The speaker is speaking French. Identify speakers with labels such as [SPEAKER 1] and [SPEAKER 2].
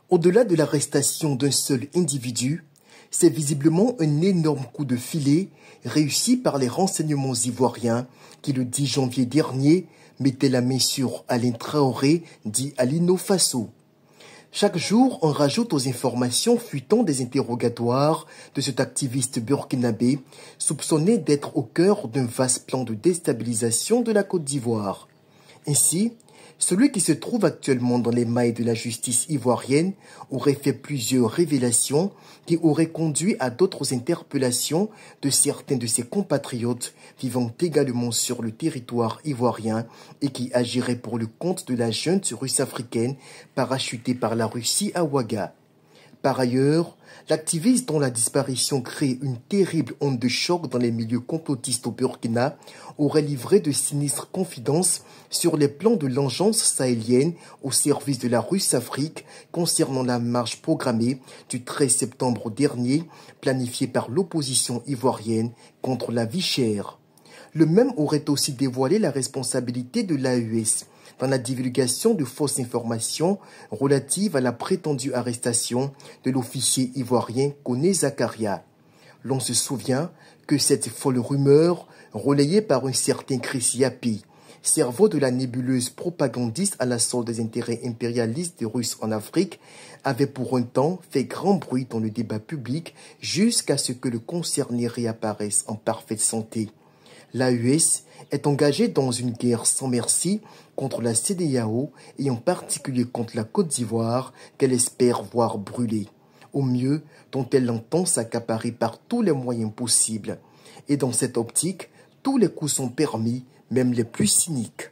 [SPEAKER 1] Au-delà de l'arrestation d'un seul individu, c'est visiblement un énorme coup de filet réussi par les renseignements ivoiriens qui, le 10 janvier dernier, mettaient la main sur Alain Traoré, dit Alino Faso. Chaque jour, on rajoute aux informations fuitant des interrogatoires de cet activiste burkinabé soupçonné d'être au cœur d'un vaste plan de déstabilisation de la Côte d'Ivoire. Ainsi, celui qui se trouve actuellement dans les mailles de la justice ivoirienne aurait fait plusieurs révélations qui auraient conduit à d'autres interpellations de certains de ses compatriotes vivant également sur le territoire ivoirien et qui agiraient pour le compte de la junte russe-africaine parachutée par la Russie à Ouaga. Par ailleurs, l'activiste dont la disparition crée une terrible onde de choc dans les milieux complotistes au Burkina aurait livré de sinistres confidences sur les plans de l'engeance sahélienne au service de la Russe-Afrique concernant la marche programmée du 13 septembre dernier, planifiée par l'opposition ivoirienne contre la vie chère. Le même aurait aussi dévoilé la responsabilité de l'AES dans la divulgation de fausses informations relatives à la prétendue arrestation de l'officier ivoirien Koné Zakaria. L'on se souvient que cette folle rumeur, relayée par un certain Chris Yapi, cerveau de la nébuleuse propagandiste à la solde des intérêts impérialistes des Russes en Afrique, avait pour un temps fait grand bruit dans le débat public jusqu'à ce que le concerné réapparaisse en parfaite santé. L'AES est engagée dans une guerre sans merci contre la CEDEAO et en particulier contre la Côte d'Ivoire qu'elle espère voir brûler, au mieux dont elle entend s'accaparer par tous les moyens possibles. Et dans cette optique, tous les coups sont permis, même les plus cyniques.